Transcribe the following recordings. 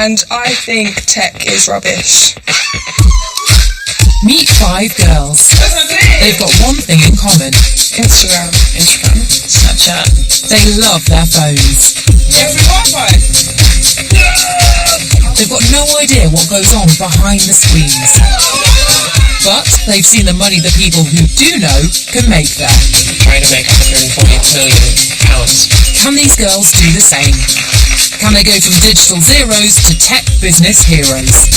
And I think tech is rubbish. Meet 5 girls. They've got one thing in common. Instagram, Snapchat. They love their phones. Every Wi-Fi. They've got no idea what goes on behind the screens. But they've seen the money the people who do know can make there. Trying to make £140 million. Can these girls do the same? Can they go from digital zeros to tech business heroes?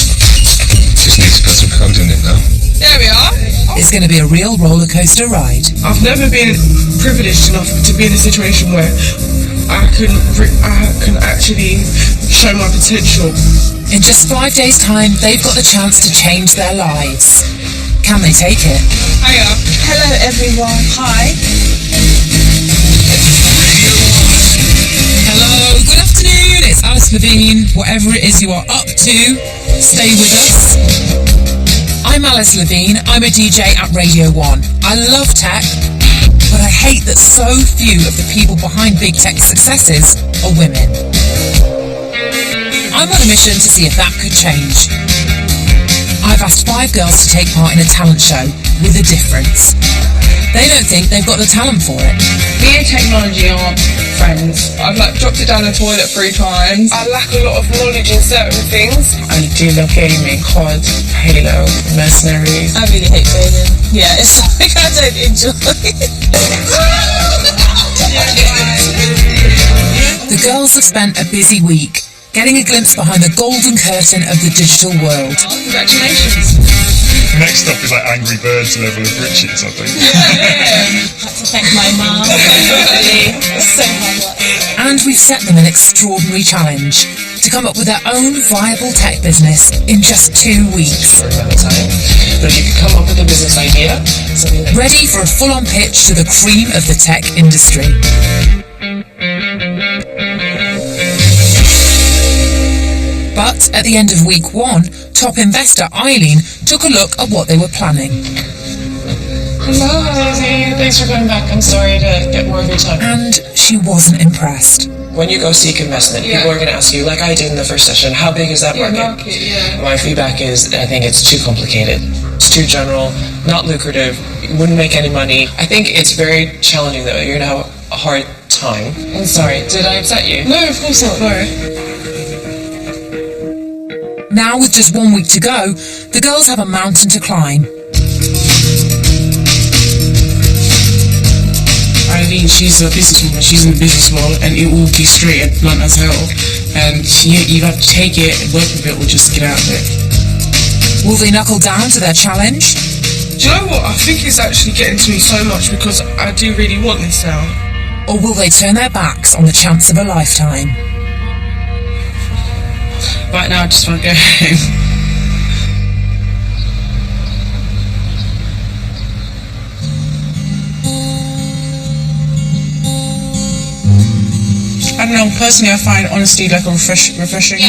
Just need to put some code in it now. There we are. It's going to be a real roller coaster ride. I've never been privileged enough to be in a situation where I can actually show my potential. In just 5 days' time, they've got the chance to change their lives. Can they take it? Hiya. Hello, everyone. Hi. Hello, good afternoon. It's Alice Levine. Whatever it is you are up to, stay with us. I'm Alice Levine. I'm a DJ at Radio 1. I love tech, but I hate that so few of the people behind big tech successes are women. I'm on a mission to see if that could change. I've asked 5 girls to take part in a talent show with a difference. They don't think they've got the talent for it. Me and technology aren't friends. I've dropped it down the toilet 3 times. I lack a lot of knowledge in certain things. I do love gaming, COD, Halo, Mercenaries. I really hate gaming. Yeah, it's something I don't enjoy. The girls have spent a busy week getting a glimpse behind the golden curtain of the digital world. Congratulations. Next up is Angry Birds level of riches, I think. Had to thank my mum. So hard work. And we've set them an extraordinary challenge to come up with their own viable tech business in just 2 weeks. For another time. But if you could come up with a business idea, something like Ready for a full-on pitch to the cream of the tech industry. But at the end of week 1, top investor Eileen took a look at what they were planning. hello, Lizzie. Thanks for coming back. I'm sorry to get more of your time. And she wasn't impressed. When you go seek investment, people are going to ask you, like I did in the first session, how big is that market? My feedback is I think it's too complicated. It's too general, not lucrative, you wouldn't make any money. I think it's very challenging though. You're going to have a hard time. I'm sorry, did I upset you? No, of course not, no. Now, with just 1 week to go, the girls have a mountain to climb. Eileen, she's a businesswoman, she's in the business world, and it will be straight and blunt as hell. And you have to take it, work with it, or just get out of it. Will they knuckle down to their challenge? Do you know what? I think it's actually getting to me so much because I do really want this now. Or will they turn their backs on the chance of a lifetime? Right now, I just want to go home. I don't know, personally I find honesty like a refreshing.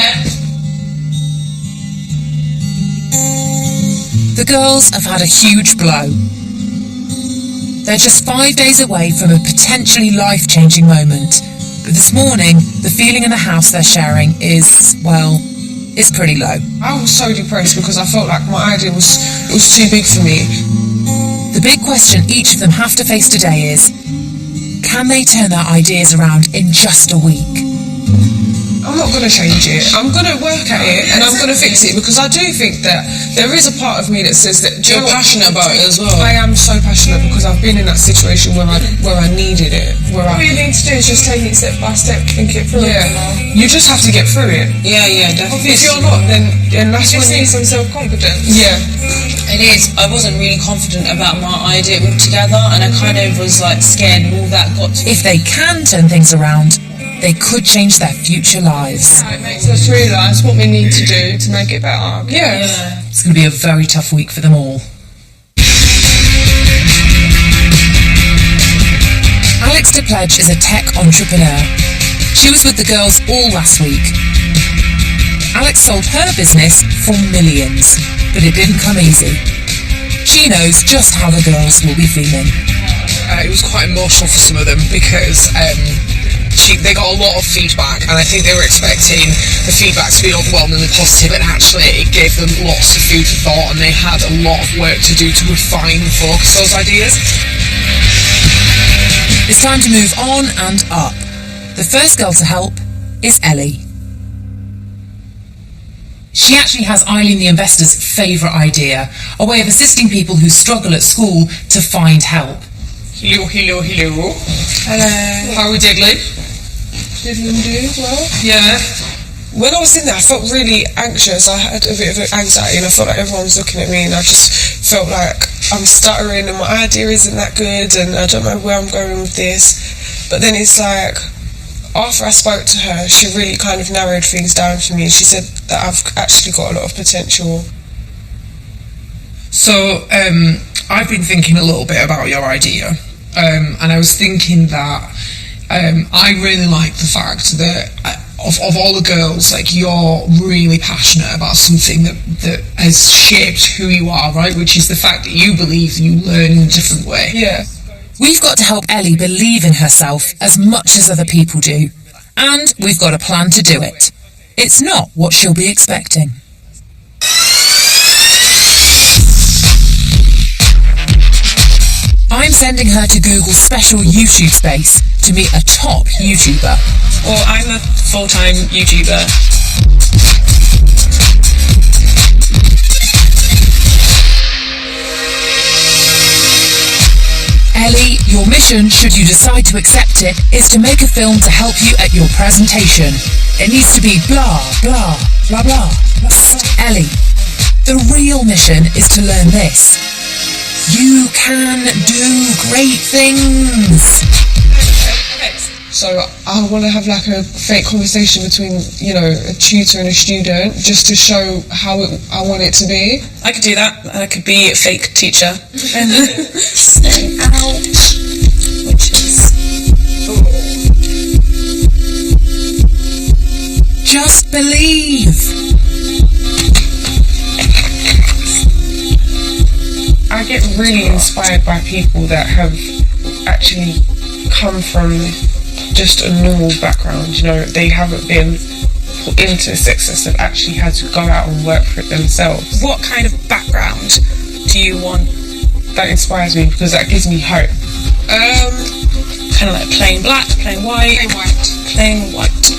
The girls have had a huge blow. They're just 5 days away from a potentially life-changing moment. But this morning, the feeling in the house they're sharing is, well, it's pretty low. I was so depressed because I felt like my idea was too big for me. The big question each of them have to face today is, can they turn their ideas around in just a week? I'm not going to change it. I'm going to work at it and I'm going to fix it because I do think that there is a part of me that says that You're passionate about it as well. I am so passionate because I've been in that situation where I needed it. All you need to do is just take it step by step and get through it. You just have to get through it. Yeah, definitely. If you're not, then that's when you need some self-confidence. Yeah. It is. I wasn't really confident about my idea altogether, and I kind of was scared all that got to. If they can turn things around, they could change their future lives. It makes us realise what we need to do to make it better. Yeah. It's going to be a very tough week for them all. Alex DePledge is a tech entrepreneur. She was with the girls all last week. Alex sold her business for millions, but it didn't come easy. She knows just how the girls will be feeling. It was quite emotional for some of them because they got a lot of feedback, and I think they were expecting the feedback to be overwhelmingly positive, and actually it gave them lots of food for thought, and they had a lot of work to do to refine and focus those ideas. It's time to move on and up. The first girl to help is Ellie. She actually has Eileen the Investor's favourite idea, a way of assisting people who struggle at school to find help. Hello. Hello. How are we diddling? Diddling do well? Yeah. When I was in there, I felt really anxious. I had a bit of anxiety, and I felt like everyone was looking at me, and I just felt like I'm stuttering, and my idea isn't that good, and I don't know where I'm going with this. But then it's like, after I spoke to her, she really kind of narrowed things down for me, and she said that I've actually got a lot of potential. So, I've been thinking a little bit about your idea, and I was thinking that I really like the fact that of all the girls, like, you're really passionate about something that has shaped who you are, right? Which is the fact that you believe that you learn in a different way. Yeah. We've got to help Ellie believe in herself as much as other people do. And we've got a plan to do it. It's not what she'll be expecting. I'm sending her to Google's special YouTube space to meet a top YouTuber. Well, I'm a full-time YouTuber. Ellie, your mission, should you decide to accept it, is to make a film to help you at your presentation. It needs to be blah, blah, blah, blah. Ellie, the real mission is to learn this. You can do great things. So I want to have like a fake conversation between, you know, a tutor and a student, just to show how I want it to be. I could do that. I could be a fake teacher. Stay out. Which is... Just believe. I get really inspired by people that have actually come from just a normal background, you know, they haven't been put into success, they've actually had to go out and work for it themselves. What kind of background do you want? That inspires me because that gives me hope. Kind of like plain black, plain white. Plain white.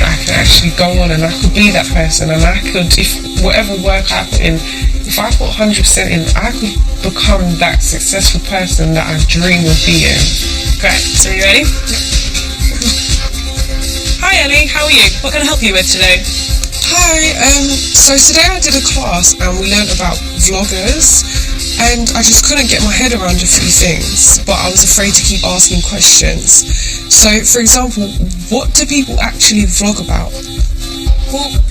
I can actually go on and I could be that person, and I could, if whatever work I put in, if I put 100% in, I could become that successful person that I dream of being. Great. So you ready? Hi Ellie, how are you? What can I help you with today? Hi, so today I did a class and we learned about vloggers, and I just couldn't get my head around a few things, but I was afraid to keep asking questions. So, for example, what do people actually vlog about?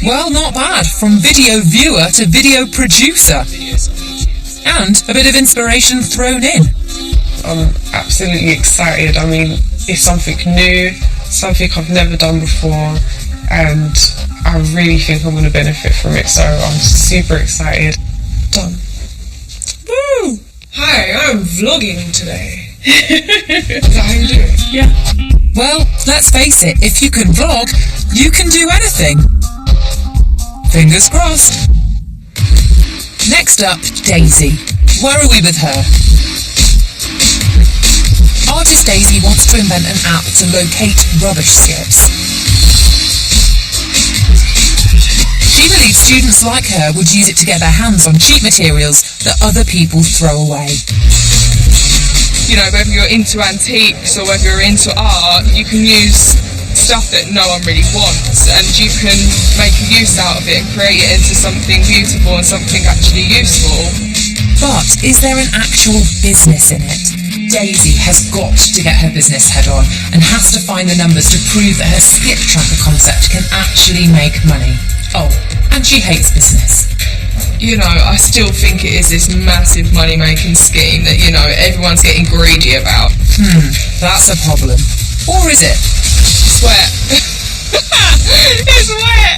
Well, not bad. From video viewer to video producer. And a bit of inspiration thrown in. I'm absolutely excited. I mean, it's something new, something I've never done before, and I really think I'm going to benefit from it, so I'm super excited. Done. Woo! Hi, I'm vlogging today. Is that how you do it? Yeah. Well, let's face it, if you can vlog, you can do anything. Fingers crossed. Next up, Daisy. Where are we with her? Artist Daisy wants to invent an app to locate rubbish skips. She believes students like her would use it to get their hands on cheap materials that other people throw away. You know, whether you're into antiques or whether you're into art, you can use stuff that no one really wants, and you can make a use out of it and create it into something beautiful and something actually useful. But is there an actual business in it? Daisy has got to get her business head on and has to find the numbers to prove that her skip tracker concept can actually make money. Oh, and she hates business. You know, I still think it is this massive money-making scheme that, you know, everyone's getting greedy about. That's a problem. Or is it? It's wet. It's wet!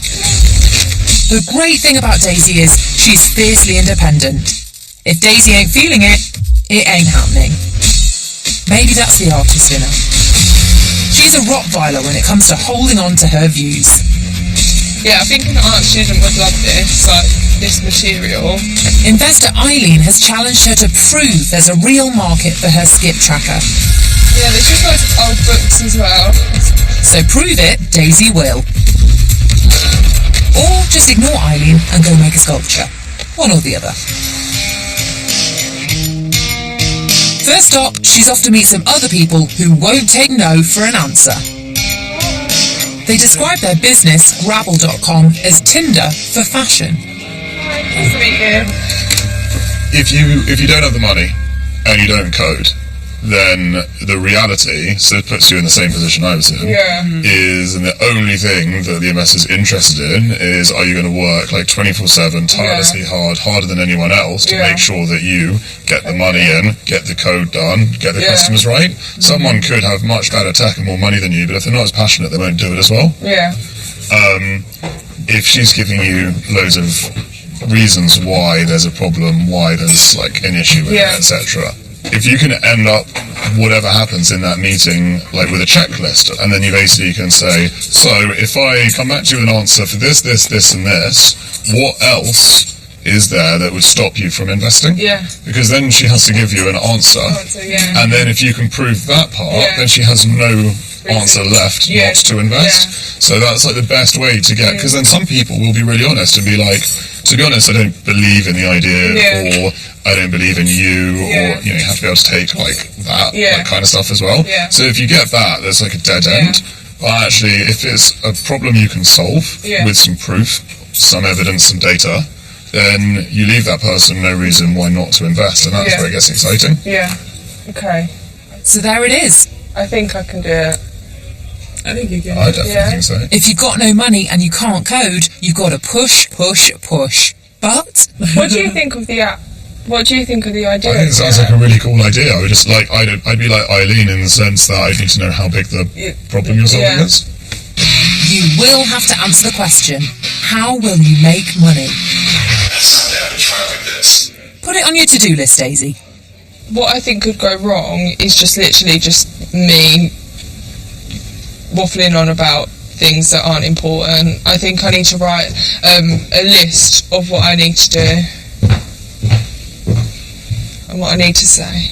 The great thing about Daisy is she's fiercely independent. If Daisy ain't feeling it, it ain't happening. Maybe that's the artist in her. She She's a Rottweiler when it comes to holding on to her views. Yeah, I think an art student would love this, like this material. Investor Eileen has challenged her to prove there's a real market for her skip tracker. Yeah, there's just loads of old books as well. So prove it, Daisy will. Or just ignore Eileen and go make a sculpture. One or the other. First stop, she's off to meet some other people who won't take no for an answer. They describe their business, Grabble.com, as Tinder for fashion. Nice to meet you. If you don't have the money and you don't code, then the reality, so it puts you in the same position I was in, is, and the only thing that the MS is interested in is, are you going to work like 24/7, tirelessly hard, harder than anyone else to make sure that you get the money in, get the code done, get the customers right? Someone could have much better tech and more money than you, but if they're not as passionate, they won't do it as well. If she's giving you loads of reasons why there's a problem, why there's like an issue with it, etc., if you can end up, whatever happens in that meeting, like with a checklist, and then you basically can say, so if I come back to you with an answer for this, this, this, and this, what else is there that would stop you from investing? Because then she has to give you an answer, and then if you can prove that part, then she has no answer left not to invest. So that's like the best way to get, because then some people will be really honest and be like, to be honest, I don't believe in the idea, or I don't believe in you, or you have to be able to take like that kind of stuff as well. So if you get that, there's like a dead end. But actually, if it's a problem you can solve with some proof, some evidence, some data, then you leave that person no reason why not to invest, and that's where it gets exciting. Okay. So there it is. I think I can do it. I think you can. I definitely think so. If you've got no money and you can't code, you've got to push, push, push. But what do you think of the app? What do you think of the idea? I think it sounds like a really cool idea. I would just like, I'd be like Eileen in the sense that I need to know how big the problem you're solving is. You will have to answer the question, how will you make money? Put it on your to-do list, Daisy. What I think could go wrong is just literally just me waffling on about things that aren't important. I think I need to write a list of what I need to do and what I need to say.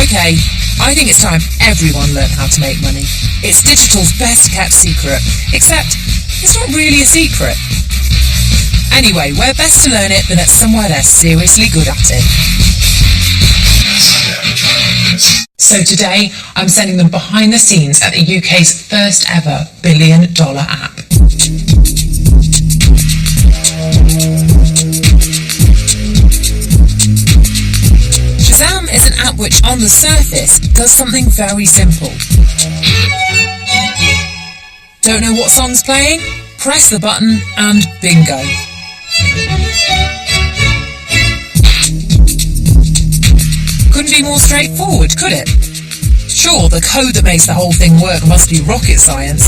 Okay, I think it's time everyone learned how to make money. It's digital's best kept secret, except it's not really a secret. Anyway, where best to learn it than at somewhere they're seriously good at it. So today, I'm sending them behind the scenes at the UK's first ever $1 billion app. Shazam is an app which, on the surface, does something very simple. Don't know what song's playing? Press the button and bingo. Couldn't be more straightforward, could it? Sure, the code that makes the whole thing work must be rocket science.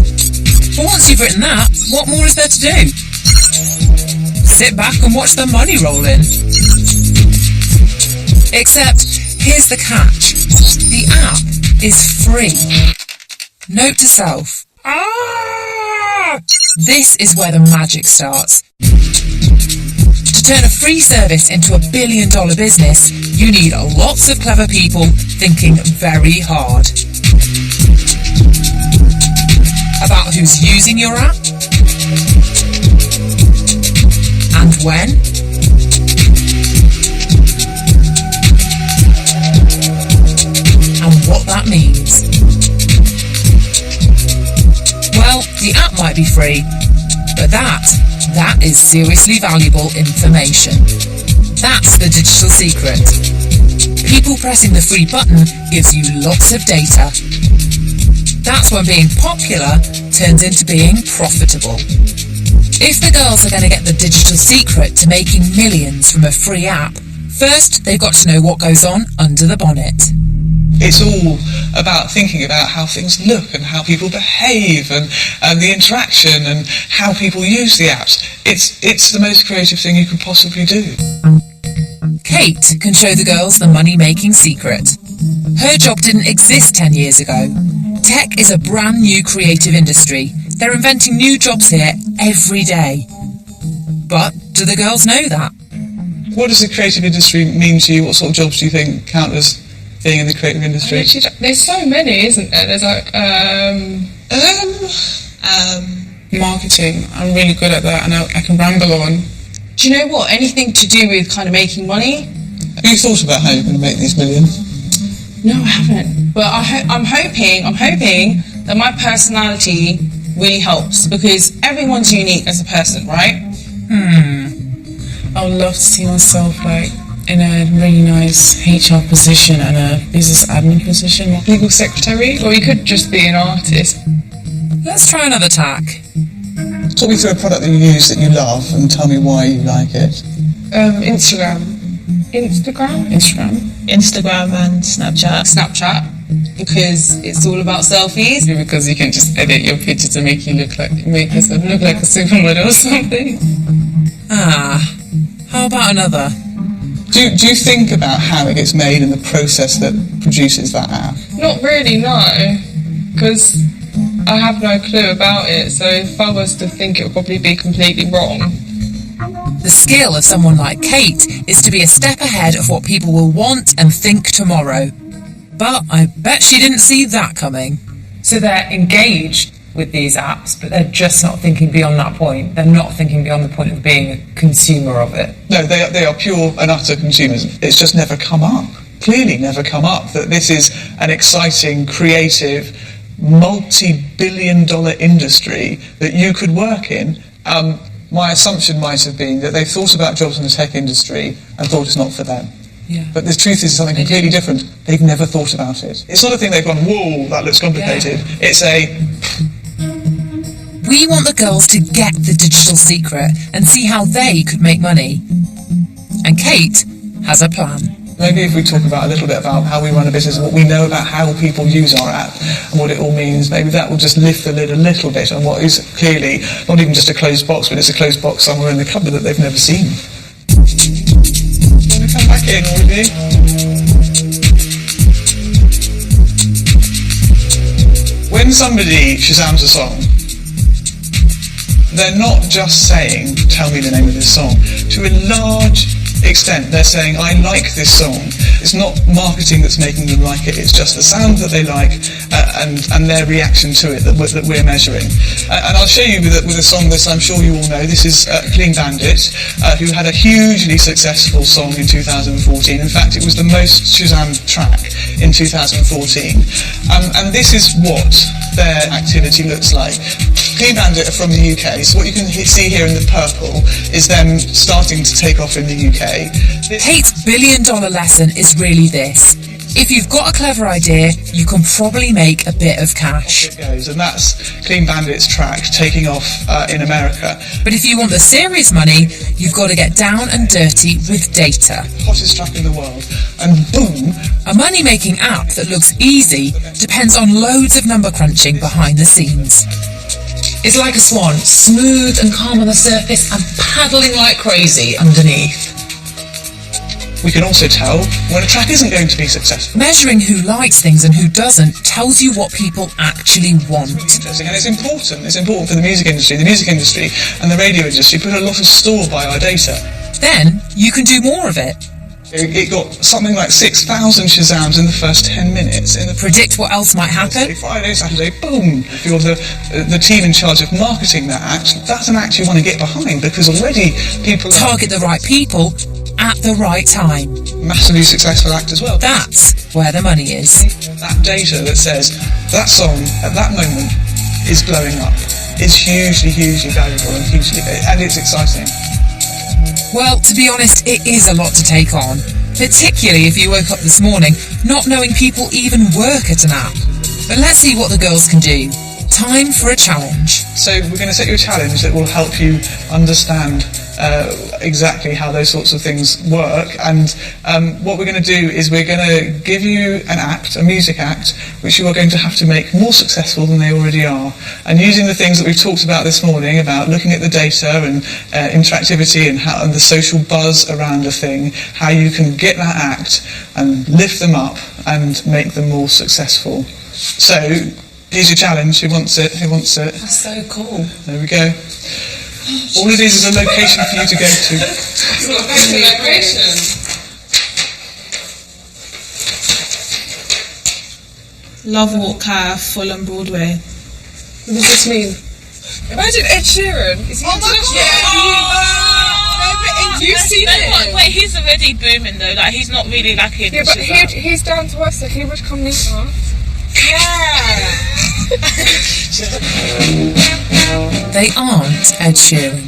But once you've written that, what more is there to do? Sit back and watch the money roll in. Except, here's the catch. The app is free. Note to self. This is where the magic starts. To turn a free service into a $1 billion business, you need lots of clever people thinking very hard. About who's using your app, and when, and what that means. Well, the app might be free, but that is seriously valuable information. That's the digital secret. People pressing the free button gives you lots of data. That's when being popular turns into being profitable. If the girls are going to get the digital secret to making millions from a free app, first they've got to know what goes on under the bonnet. It's all about thinking about how things look and how people behave and the interaction and how people use the apps. It's the most creative thing you can possibly do. Kate can show the girls the money-making secret. Her job didn't exist 10 years ago. Tech is a brand new creative industry. They're inventing new jobs here every day. But do the girls know that? What does the creative industry mean to you? What sort of jobs do you think count as being in the creative industry? There's so many, isn't there? There's like marketing. I'm really good at that, and I can ramble on. Do you know what? Anything to do with kind of making money? Have you thought about how you're going to make these millions? No, I haven't. But I'm hoping that my personality really helps, because everyone's unique as a person, right? I would love to see myself like in a really nice HR position and a business admin position. legal secretary, or you could just be an artist. Let's try another tack. Talk me through a product that you use that you love and tell me why you like it. Instagram and Snapchat, because it's all about selfies. Because you can just edit your picture to make yourself look like a supermodel or something. How about another? Do you think about how it gets made and the process that produces that app? Not really, no, because I have no clue about it, so if I was to think, it would probably be completely wrong. The skill of someone like Kate is to be a step ahead of what people will want and think tomorrow. But I bet she didn't see that coming. So they're engaged with these apps, but they're just not thinking beyond that point. They're not thinking beyond the point of being a consumer of it. No, they are pure and utter consumers. It's just never come up. Clearly never come up that this is an exciting, creative, multi-billion-dollar industry that you could work in. My assumption might have been that they've thought about jobs in the tech industry and thought it's not for them. Yeah. But the truth is something completely different. They've never thought about it. It's not a thing they've gone, whoa, that looks complicated. Yeah. It's We want the girls to get the digital secret and see how they could make money. And Kate has a plan. Maybe if we talk about a little bit about how we run a business and what we know about how people use our app and what it all means, maybe that will just lift the lid a little bit on what is clearly not even just a closed box, but it's a closed box somewhere in the cupboard that they've never seen. Want to come back in, all of you? When somebody Shazams a song, they're not just saying, tell me the name of this song. To a large extent, they're saying, I like this song. It's not marketing that's making them like it, it's just the sound that they like and their reaction to it that we're measuring. And I'll show you with a song that I'm sure you all know. This is Clean Bandit, who had a hugely successful song in 2014. In fact, it was the most Shazammed track in 2014. And this is what their activity looks like. Clean Bandit are from the UK, so what you can see here in the purple is them starting to take off in the UK. Kate's billion-dollar lesson is really this. If you've got a clever idea, you can probably make a bit of cash. It goes, and that's Clean Bandit's track taking off in America. But if you want the serious money, you've got to get down and dirty with data. Hottest track in the world, and boom! A money-making app that looks easy depends on loads of number crunching behind the scenes. It's like a swan, smooth and calm on the surface and paddling like crazy underneath. We can also tell when a track isn't going to be successful. Measuring who likes things and who doesn't tells you what people actually want. It's interesting, and it's important. It's important for the music industry. The music industry and the radio industry put a lot of store by our data. Then you can do more of it. It got something like 6,000 Shazams in the first 10 minutes. Predict what else might happen? Friday, Saturday, boom! If you're the team in charge of marketing that act, that's an act you want to get behind, because already people target the right people at the right time. Massively successful act as well. That's where the money is. That data that says that song at that moment is blowing up is hugely, hugely valuable and it's exciting. Well, to be honest, it is a lot to take on, particularly if you woke up this morning not knowing people even work at an app. But let's see what the girls can do. Time for a challenge. So we're going to set you a challenge that will help you understand exactly how those sorts of things work, and what we're going to do is we're going to give you an act, a music act, which you are going to have to make more successful than they already are, and using the things that we've talked about this morning about looking at the data and interactivity and the social buzz around a thing, how you can get that act and lift them up and make them more successful. So here's your challenge. Who wants it? Who wants it? That's so cool. There we go. All it is a location for you to go to. Love Walk Car, Fulham Broadway. What does this mean? Imagine Ed Sheeran. Is he international? You've seen it. Wait, he's already booming though. Like he's not really like in. Yeah, but he's down to us, so he would come meet us. Yeah. They aren't Ed Sheeran.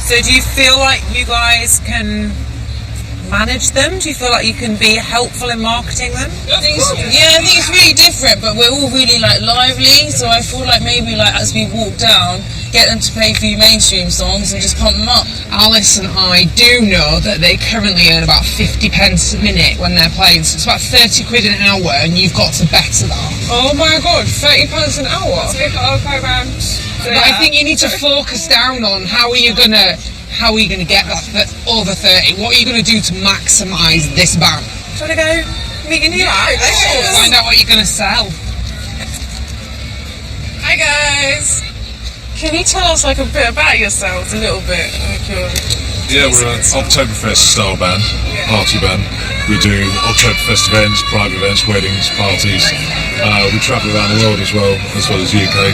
So do you feel like you guys can manage them? Do you feel like you can be helpful in marketing them? I think it's really different, but we're all really like lively, so I feel like maybe like as we walk down, get them to play a few mainstream songs and just pump them up. Alice and I do know that they currently earn about 50 pence a minute when they're playing, so it's about 30 quid an hour, and you've got to better that. Oh my god, £30 an hour? But I think you need to focus down on how are you gonna get that over 30. What are you gonna do to maximise this band? Do you want to go meet your new act? Find out what you're gonna sell. Hi guys. Can you tell us like a bit about yourselves, a little bit? Yeah, we're an Oktoberfest style band, party band. We do Oktoberfest events, private events, weddings, parties. We travel around the world as well as UK.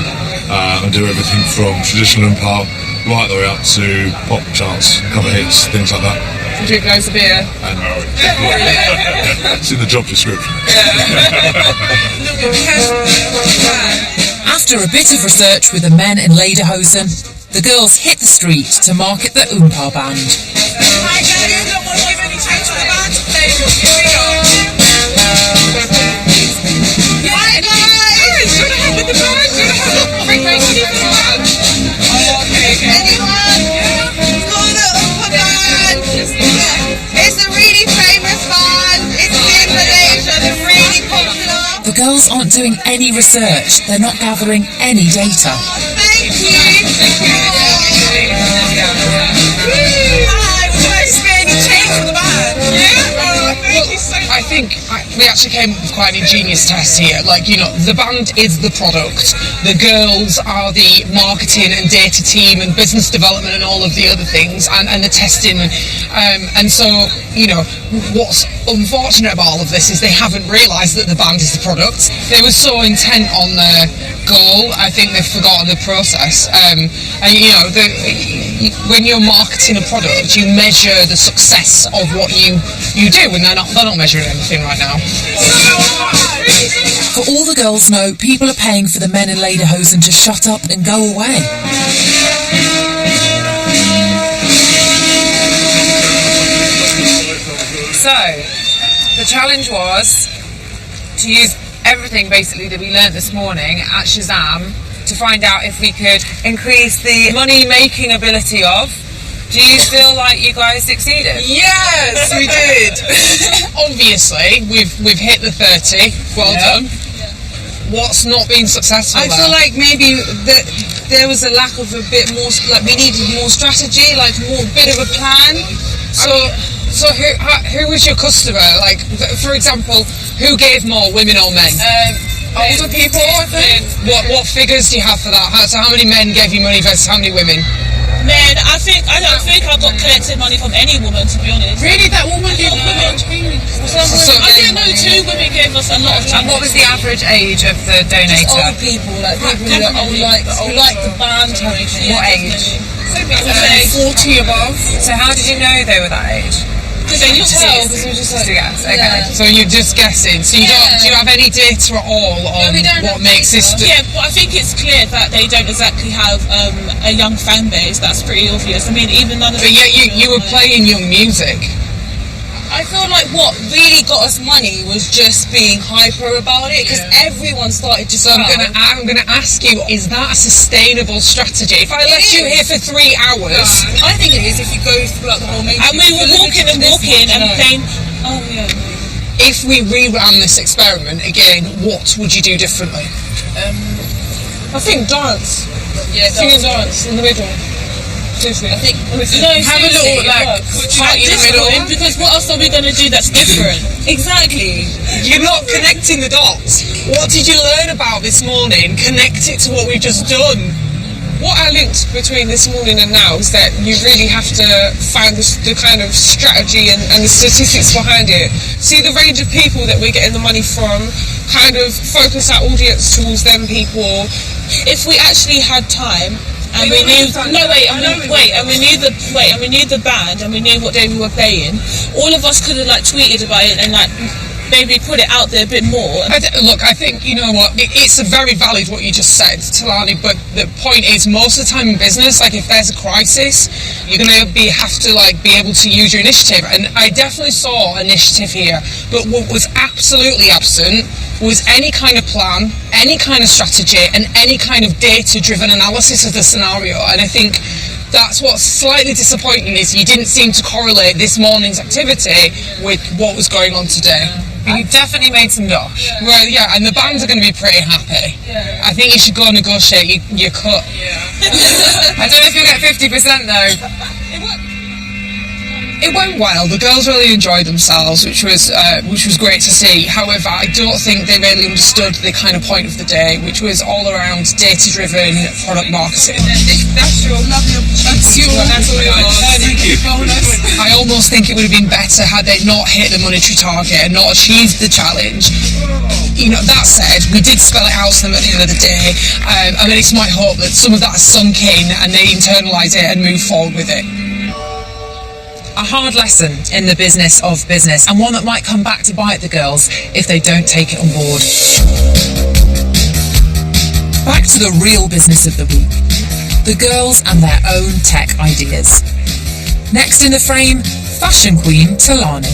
And do everything from traditional Oompa right the way up to pop charts, cover hits, things like that. Drink loads of beer. And it's in the job description. After a bit of research with the men in Lederhosen, the girls hit the street to market the Oompa band. Hi guys, you don't want to give any change to the band today. Here we go. Hi guys! Do you want to help with the band? Do you want to help bring anything for the band? Oh, okay. Anyone? Got an Oompa band? It's a really famous band. It's in Malaysia. They're really popular. The girls aren't doing any research. They're not gathering any data. Thank you. Hi, would you like to spare any change for the band? Yeah? Oh, thank you so much. I think we actually came up with quite an ingenious test here. Like, you know, the band is the product. The girls are the marketing and data team and business development and all of the other things and the testing. And so, you know, what's unfortunate about all of this is they haven't realised that the band is the product. They were so intent on their goal, I think they've forgotten the process. And, you know, when you're marketing a product, you measure the success of what you do, and they're not measuring anything right now. For all the girls know, people are paying for the men in Lederhosen to shut up and go away. So, the challenge was to use everything basically that we learnt this morning at Shazam to find out if we could increase the money making ability of. Do you feel like you guys succeeded? Yes, we did. Obviously, we've hit the 30. Well done. What's not been successful? I feel like maybe there was a lack of a bit more, like we needed more strategy, like more bit of a plan. So who was your customer? Like, for example, who gave more, women or men? Older people, I think. What figures do you have for that? So how many men gave you money versus how many women? Man, I don't think I got collected money from any woman, to be honest. Really, that woman gave women? I didn't know 2 women gave us a lot of time. And what was the average age of the donator? Old people, like people who like the band. What age? 40 above. So how did you know they were that age? Because they could tell, because we were just like, Okay. yeah. So you're just guessing. So do you have any data at all on what makes this? Yeah, but I think it's clear that they don't exactly have a young fan base. That's pretty obvious. I mean, even none of. But yet you were playing young music. I feel like what really got us money was just being hyper about it, because everyone started to. So I'm gonna ask you: is that a sustainable strategy? If I left you here for 3 hours, I think it is. If you go throughout the whole meeting, and we were walking and saying, "Oh yeah." If we reran this experiment again, what would you do differently? I think dance. Yeah, sing and dance in the middle. Seriously. I think have a little party in the middle, because what else are we going to do that's different? Exactly. You're not connecting the dots. What did you learn about this morning? Connect it to what we've just done. What I linked between this morning and now is that you really have to find the kind of strategy and the statistics behind it. See the range of people that we're getting the money from, kind of focus our audience towards them people. If we actually had time, and we knew the band, and we knew what day we were playing, all of us could have tweeted about it and maybe put it out there a bit more. Look, I think, you know what, it's a very valid what you just said, Talani, but the point is, most of the time in business, if there's a crisis, you're going to have to be able to use your initiative, and I definitely saw initiative here, but what was absolutely absent was any kind of plan, any kind of strategy, and any kind of data-driven analysis of the scenario. And I think that's what's slightly disappointing, is you didn't seem to correlate this morning's activity with what was going on today. You definitely made some dosh. Yeah. Well, yeah, and the bands are going to be pretty happy. Yeah. I think you should go and negotiate your cut. Yeah. I don't know if you'll get 50% though. It went well. The girls really enjoyed themselves, which was great to see. However, I don't think they really understood the kind of point of the day, which was all around data-driven product marketing. That's your lovely opportunity. Thank you. I almost think it would have been better had they not hit the monetary target and not achieved the challenge. That said, we did spell it out to them at the end of the day. It's my hope that some of that has sunk in and they internalise it and move forward with it. A hard lesson in the business of business, and one that might come back to bite the girls if they don't take it on board. Back to the real business of the week. The girls and their own tech ideas. Next in the frame, fashion queen Talani.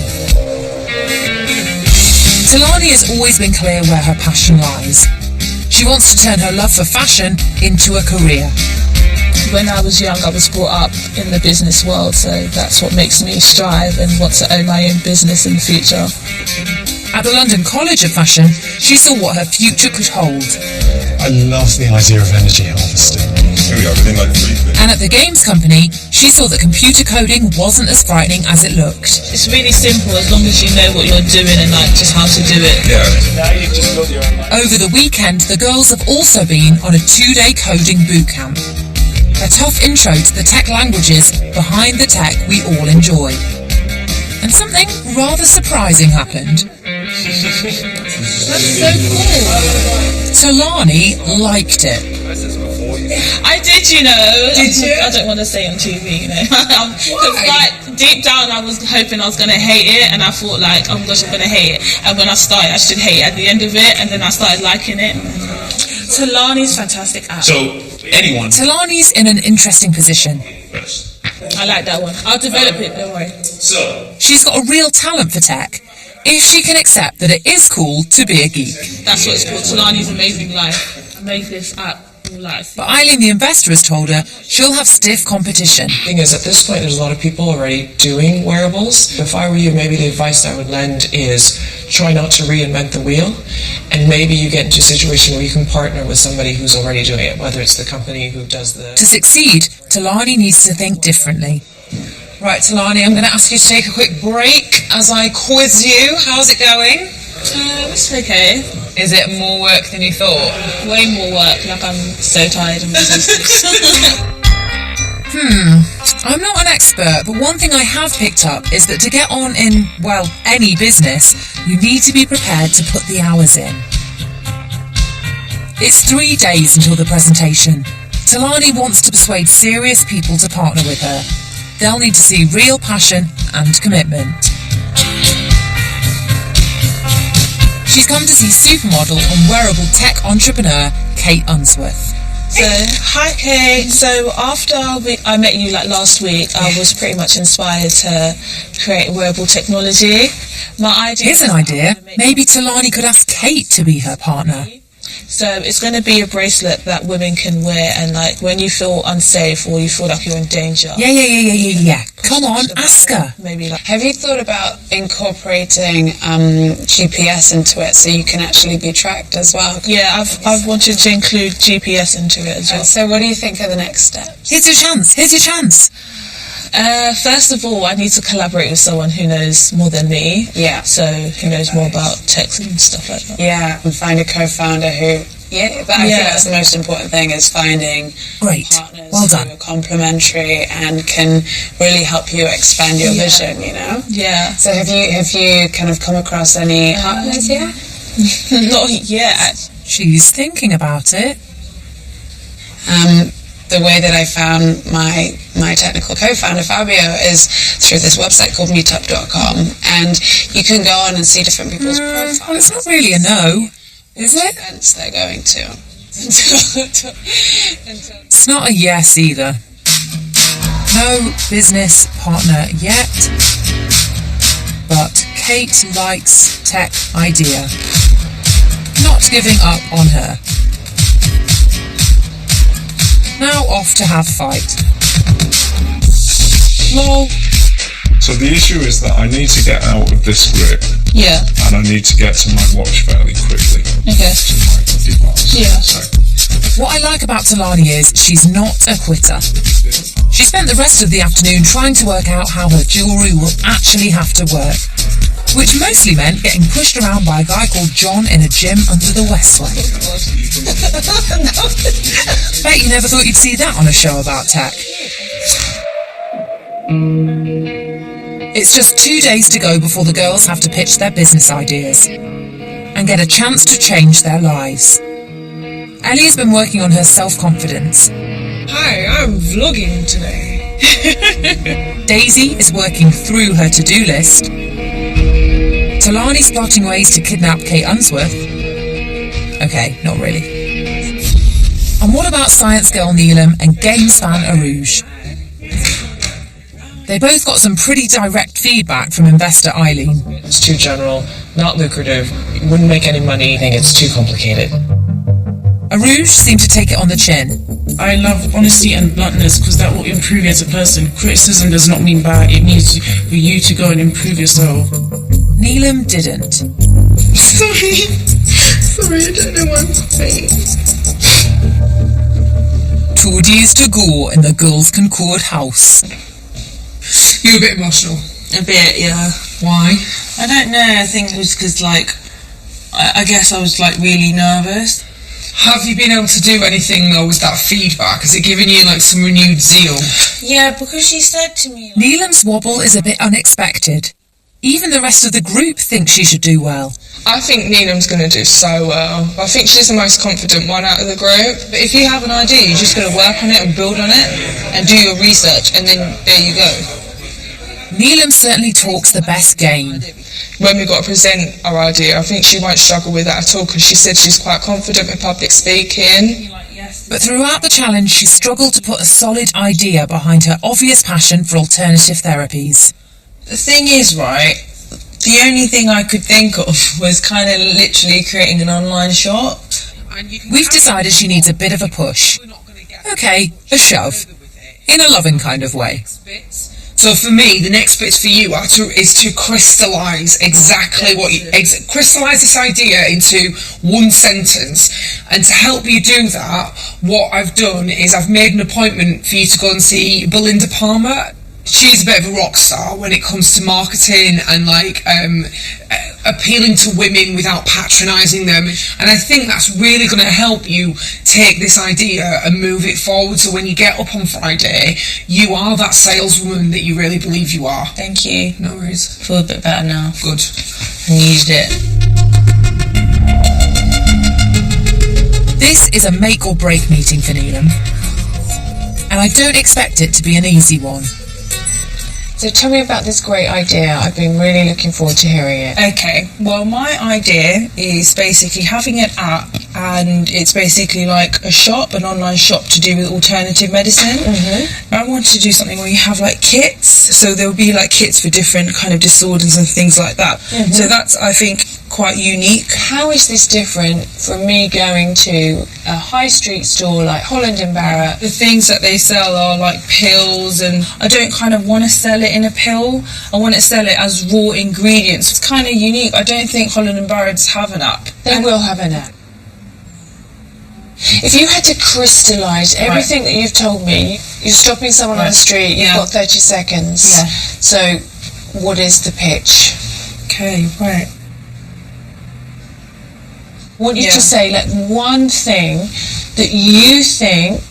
Talani has always been clear where her passion lies. She wants to turn her love for fashion into a career. When I was young, I was brought up in the business world, so that's what makes me strive and want to own my own business in the future. At the London College of Fashion, she saw what her future could hold. I love the idea of energy harvesting. Here we are, within 3 minutes. And at the games company, she saw that computer coding wasn't as frightening as it looked. It's really simple as long as you know what you're doing and just how to do it. Yeah. Now you've just got your own. Over the weekend, the girls have also been on a 2-day coding bootcamp. A tough intro to the tech languages behind the tech we all enjoy. And something rather surprising happened. That's so cool. Talani liked it. I did, Did you? I don't want to say on TV, Because deep down I was hoping I was going to hate it, and I thought oh gosh, I'm going to hate it. And when I started, I should hate it at the end of it, and then I started liking it. Talani's fantastic app. So, anyone. Talani's in an interesting position. I like that one. I'll develop it, don't worry. So, she's got a real talent for tech, if she can accept that it is cool to be a geek. That's what it's called, Talani's Amazing Life. I made this app. But Eileen, the investor, has told her she'll have stiff competition. The thing is, at this point, there's a lot of people already doing wearables. If I were you, maybe the advice I would lend is try not to reinvent the wheel, and maybe you get into a situation where you can partner with somebody who's already doing it, whether it's the company who does the... To succeed, Talani needs to think differently. Right, Talani, I'm going to ask you to take a quick break as I quiz you. How's it going? It's okay. Is it more work than you thought? Way more work. I'm so tired of this. I'm not an expert, but one thing I have picked up is that to get on in, any business, you need to be prepared to put the hours in. It's 3 days until the presentation. Talani wants to persuade serious people to partner with her. They'll need to see real passion and commitment. She's come to see supermodel and wearable tech entrepreneur Kate Unsworth. So, hi Kate. So after I met you like last week, I was pretty much inspired to create wearable technology. My idea. Here's an idea. Maybe Talani could ask Kate to be her partner. So it's going to be a bracelet that women can wear, and like when you feel unsafe or you feel like you're in danger. Yeah. Come on, ask her. Maybe like. Have you thought about incorporating GPS into it so you can actually be tracked as well? Yeah, I've wanted to include GPS into it as well. So what do you think are the next steps? Here's your chance. First of all, I need to collaborate with someone who knows more than me. Yeah. So who knows more about tech and stuff like that. Yeah, and find a co-founder who. I think that's the most important thing, is finding partners who are complementary and can really help you expand your vision. You know. Yeah. So have you kind of come across any partners yet? Not yet. She's thinking about it. The way that I found my technical co-founder Fabio is through this website called meetup.com, and you can go on and see different people's profiles. Well, it's not really a no, is it? Events they're going to. It's not a yes either. No business partner yet, but Kate likes tech idea. Not giving up on her. Now off to have fight. Lol. So the issue is that I need to get out of this grip. Yeah. And I need to get to my watch fairly quickly. Okay. To my device. Yeah. So. What I like about Talani is she's not a quitter. She spent the rest of the afternoon trying to work out how her jewellery will actually have to work, which mostly meant getting pushed around by a guy called John in a gym under the Westway. Bet you never thought you'd see that on a show about tech. It's just 2 days to go before the girls have to pitch their business ideas and get a chance to change their lives. Ellie's been working on her self-confidence. Hi, I'm vlogging today. Daisy is working through her to-do list. Talani's plotting ways to kidnap Kate Unsworth. Okay, not really. And what about science girl Neelam and games fan Arouge? They both got some pretty direct feedback from investor Eileen. It's too general, not lucrative, wouldn't make any money. I think it's too complicated. Arouge seemed to take it on the chin. I love honesty and bluntness because that will improve you as a person. Criticism does not mean bad, it means for you to go and improve yourself. Neelam didn't. Sorry, I don't know what I'm saying. 2 days to go in the Girls Concord house. You're a bit emotional. A bit, yeah. Why? I don't know, I think it was because, like, I guess I was, like, really nervous. Have you been able to do anything though with that feedback? Has it given you like some renewed zeal? Yeah, because she said to me... Neelam's wobble is a bit unexpected. Even the rest of the group thinks she should do well. I think Neelam's going to do so well. I think she's the most confident one out of the group. But if you have an idea, you're just going to work on it and build on it and do your research, and then there you go. Neelam certainly talks the best game. When we've got to present our idea, I think she won't struggle with that at all because she said she's quite confident with public speaking. But throughout the challenge, she struggled to put a solid idea behind her obvious passion for alternative therapies. The thing is, right, the only thing I could think of was kind of literally creating an online shop. We've decided she needs a bit of a push. Okay, a shove. In a loving kind of way. So for me, the next bits for you is to crystallise exactly what you... crystallise this idea into one sentence. And to help you do that, what I've done is I've made an appointment for you to go and see Belinda Palmer. She's a bit of a rock star when it comes to marketing and like appealing to women without patronising them, and I think that's really going to help you take this idea and move it forward, so when you get up on Friday you are that saleswoman that you really believe you are. Thank you. No worries. I feel a bit better now. Good. I used it. This is a make or break meeting for Neelam, and I don't expect it to be an easy one. So tell me about this great idea. I've been really looking forward to hearing it. Okay, well my idea is basically having an app and it's basically like a shop, an online shop to do with alternative medicine. I wanted to do something where you have like kits, so there'll be like kits for different kind of disorders and things like that. So that's, I think, quite unique. How is this different from me going to a high street store like Holland and Barrett? The things that they sell are like pills, and I don't kind of want to sell it in a pill. I want to sell it as raw ingredients. It's kind of unique. I don't think Holland and Barrett's have an app. They will have an app. If you had to crystallise everything that you've told me, you're stopping someone on the street, you've got 30 seconds. So what is the pitch? Okay, right. I want you to say like one thing that you think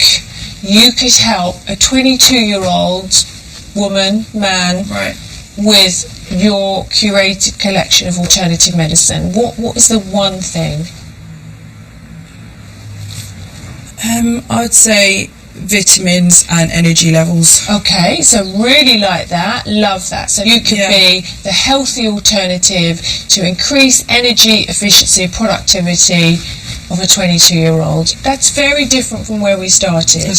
you could help a 22-year-old woman, man, with your curated collection of alternative medicine. What is the one thing? I'd say vitamins and energy levels. Okay, so really like that, love that. So you could be the healthy alternative to increase energy efficiency, productivity of a 22-year-old. That's very different from where we started,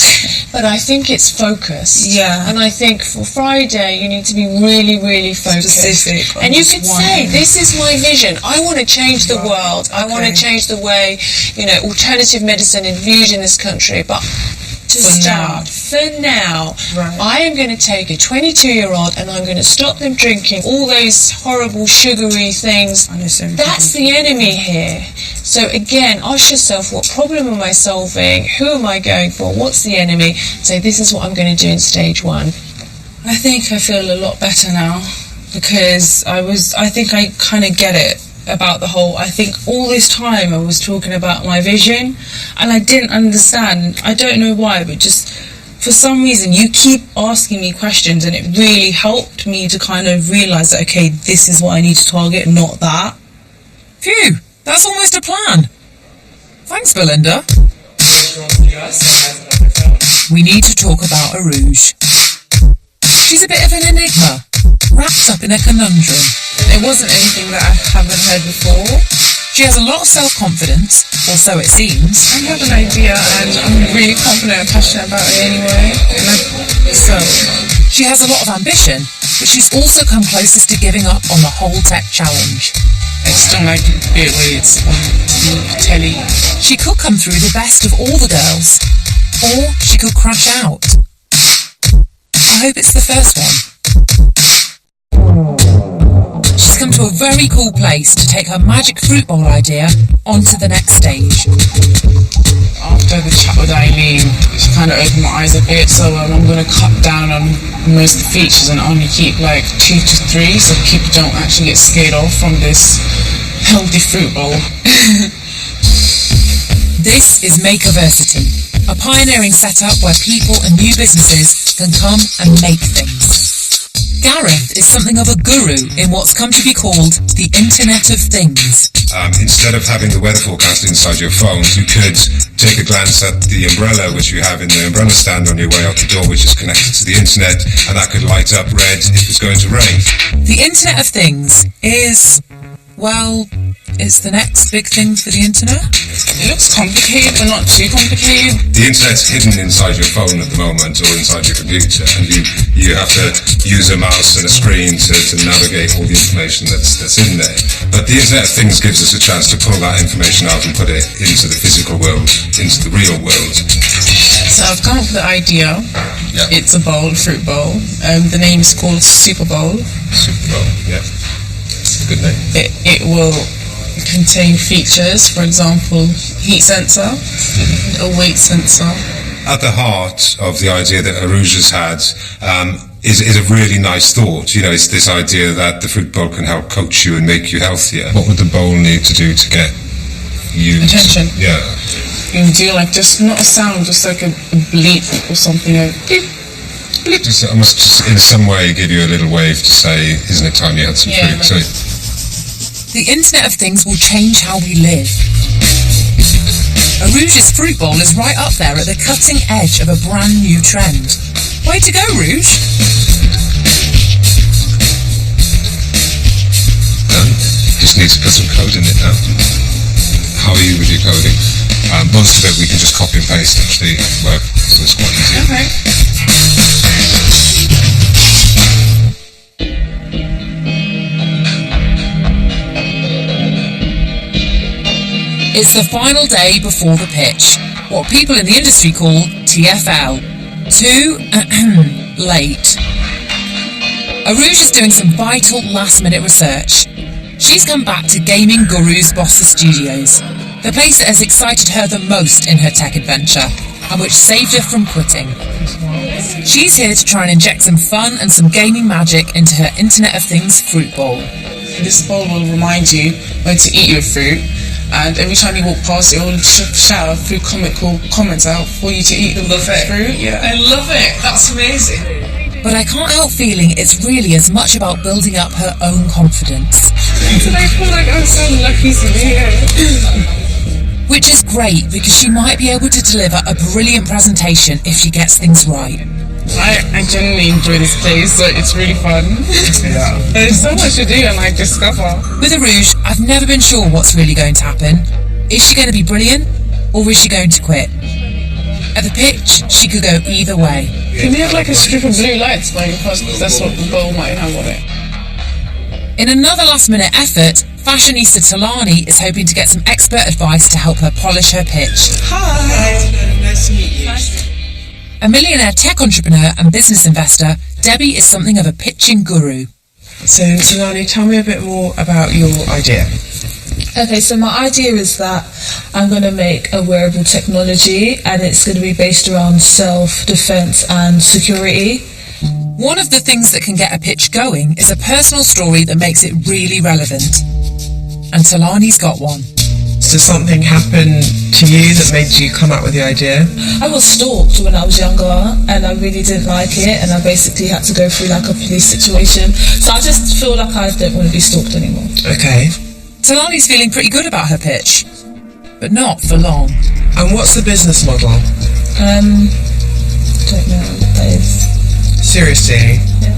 but I think it's focused. And I think for Friday you need to be really, really focused. Specific. And you could say, this is my vision. I want to change the world. I want to change the way, alternative medicine is viewed in this country. But for now, I am going to take a 22-year-old and I'm going to stop them drinking all those horrible sugary things. That's the enemy here. So again, ask yourself, what problem am I solving? Who am I going for? What's the enemy? Say, this is what I'm going to do in stage 1. I think I feel a lot better now, because I think I kind of get it about the whole. I think all this time I was talking about my vision and I didn't understand. I don't know why, but just for some reason you keep asking me questions, and it really helped me to kind of realise that, okay, this is what I need to target, not that. Phew, that's almost a plan. Thanks, Belinda. We need to talk about Arouge. She's a bit of an enigma, wrapped up in a conundrum. It wasn't anything that I haven't heard before. She has a lot of self-confidence, or so it seems. I have an idea and I'm really confident and passionate about it anyway. So she has a lot of ambition, but she's also come closest to giving up on the whole tech challenge. I just don't like the bit where it's on the telly. She could come through the best of all the girls, or she could crash out. I hope it's the first one. She's come to a very cool place to take her magic fruit bowl idea onto the next stage. After the chat with Eileen, she kind of opened my eyes a bit, so I'm going to cut down on most of the features and only keep like 2 to 3, so people don't actually get scared off from this healthy fruit bowl. This is Makeversity, a pioneering setup where people and new businesses can come and make things. Gareth is something of a guru in what's come to be called the Internet of Things. Instead of having the weather forecast inside your phone, you could take a glance at the umbrella which you have in the umbrella stand on your way out the door, which is connected to the internet, and that could light up red if it's going to rain. The Internet of Things is, well, it's the next big thing for the internet. It looks complicated, but not too complicated. The internet's hidden inside your phone at the moment, or inside your computer, and you have to use a mouse and a screen to navigate all the information that's in there. But the Internet of Things gives us a chance to pull that information out and put it into the physical world, into the real world. So I've come up with the idea. Yeah. It's a bowl, fruit bowl. The name is called Super Bowl. Super Bowl, yeah. Good name. It will contain features, for example, heat sensor, a weight sensor. At the heart of the idea that Arouge has had is a really nice thought. It's this idea that the fruit bowl can help coach you and make you healthier. What would the bowl need to do to get you attention? Yeah. You can do like just not a sound, just like a bleep or something. Like bleep, bleep. I must just in some way give you a little wave to say, isn't it time you had some fruit? So the Internet of Things will change how we live. Arouge's fruit bowl is right up there at the cutting edge of a brand new trend. Way to go, Rouge! Just need to put some code in it now. How are you with your coding? Most of it we can just copy and paste actually work, so it's quite easy. Okay. It's the final day before the pitch, what people in the industry call TFL. Too late. Arouge is doing some vital last-minute research. She's come back to Gaming Guru's Bossa Studios, the place that has excited her the most in her tech adventure, and which saved her from quitting. She's here to try and inject some fun and some gaming magic into her Internet of Things fruit bowl. This bowl will remind you when to eat your fruit, and every time you walk past it, will shout a few comical comments out for you to eat the fruit. Yeah, I love it. That's amazing. But I can't help feeling it's really as much about building up her own confidence. I feel like I'm so lucky to be here. Which is great because she might be able to deliver a brilliant presentation if she gets things right. I genuinely enjoy this place, so it's really fun. Yeah. There's so much to do and discover. With Arouge, I've never been sure what's really going to happen. Is she going to be brilliant, or is she going to quit? At the pitch, she could go either way. Can you have a strip of blue lights going across? That's what the bowl might have on it. In another last-minute effort, fashionista Talani is hoping to get some expert advice to help her polish her pitch. Hi. Nice to meet you. A millionaire tech entrepreneur and business investor, Debbie is something of a pitching guru. So, Talani, tell me a bit more about your idea. Okay, so my idea is that I'm going to make a wearable technology, and it's going to be based around self-defense and security. One of the things that can get a pitch going is a personal story that makes it really relevant. And Talani's got one. So something happened to you that made you come up with the idea? I was stalked when I was younger, and I really didn't like it, and I basically had to go through a police situation. So I just feel like I don't want to be stalked anymore. Okay. Talani's feeling pretty good about her pitch, but not for long. And what's the business model? Don't know what that is. Seriously? Yeah.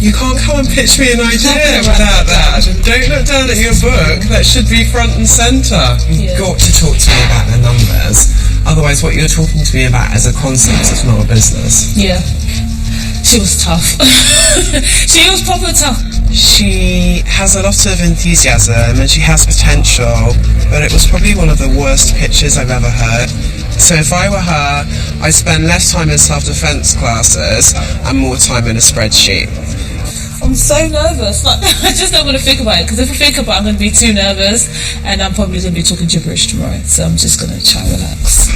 You can't come and pitch me an idea without that. Don't look down at your book. That should be front and centre. You've got to talk to me about the numbers. Otherwise, what you're talking to me about is a concept, it's not a business. Yeah. She was tough. She was proper tough. She has a lot of enthusiasm and she has potential, but it was probably one of the worst pitches I've ever heard. So if I were her, I'd spend less time in self-defense classes and more time in a spreadsheet. I'm so nervous. I just don't want to think about it, because if I think about it, I'm going to be too nervous, and I'm probably going to be talking gibberish tomorrow. So I'm just going to try and relax.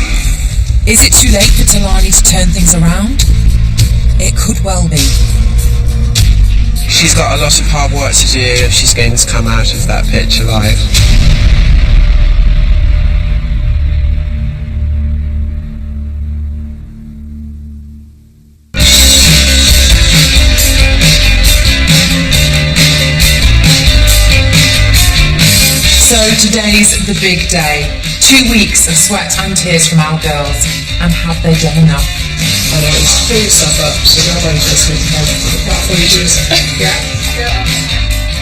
Is it too late for Talani to turn things around? It could well be. She's got a lot of hard work to do if she's going to come out of that pitch alive. So today's the big day. 2 weeks of sweat and tears from our girls. And have they done enough? I know, it's fill yourself up, so go on to us before you do so. Yeah.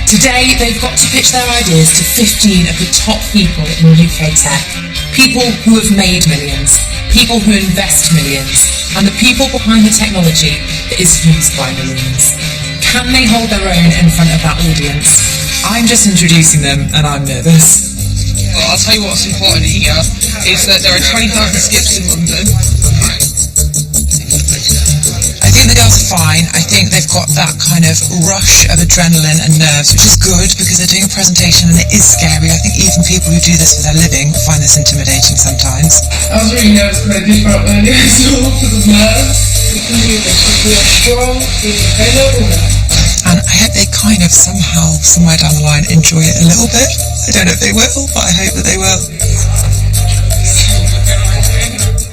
Today they've got to pitch their ideas to 15 of the top people in UK tech. People who have made millions. People who invest millions. And the people behind the technology that is used by millions. Can they hold their own in front of that audience? I'm just introducing them and I'm nervous. Well, I'll tell you what's important here is that there are 20,000 skips in London. I think the girls are fine. I think they've got that kind of rush of adrenaline and nerves, which is good because they're doing a presentation and it is scary. I think even people who do this for their living find this intimidating sometimes. I was really nervous because I did felt earlier, so for the nerves, we can do this. We are strong, and I hope they kind of somehow, somewhere down the line, enjoy it a little bit. I don't know if they will, but I hope that they will.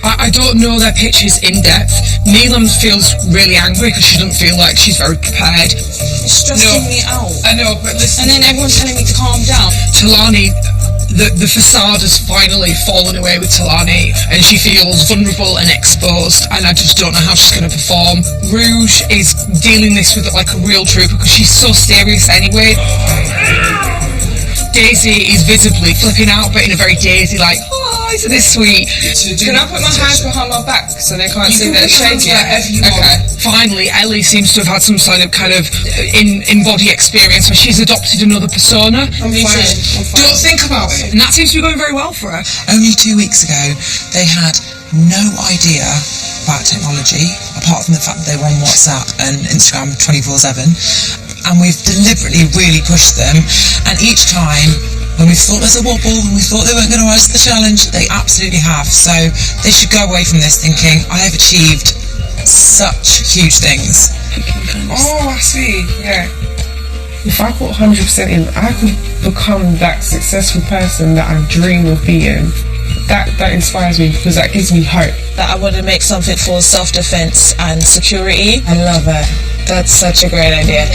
I don't know their pitches in depth. Neelam feels really angry because she doesn't feel like she's very prepared. It's stressing me out. I know, but listen. And then everyone's telling me to calm down. Talani, the facade has finally fallen away with Talani, and she feels vulnerable and exposed, and I just don't know how she's going to perform. Rouge is dealing this with it like a real trooper because she's so serious anyway. Daisy is visibly flipping out, but in a very Daisy-like, hi. Why is it this sweet? Can I put my hands behind my back so they can't see that it's shaky? Okay. Finally, Ellie seems to have had some kind of in-body experience where she's adopted another persona. Don't think about it. And that seems to be going very well for her. Only 2 weeks ago, they had no idea about technology, apart from the fact that they were on WhatsApp and Instagram 24/7. And we've deliberately really pushed them. And each time, when we thought there's a wobble and we thought they weren't going to rise to the challenge, they absolutely have. So they should go away from this thinking, I have achieved such huge things. Oh, I see. Yeah. If I put 100% in, I could become that successful person that I dream of being. That inspires me because that gives me hope. That I want to make something for self-defense and security. I love it. That's such a great idea.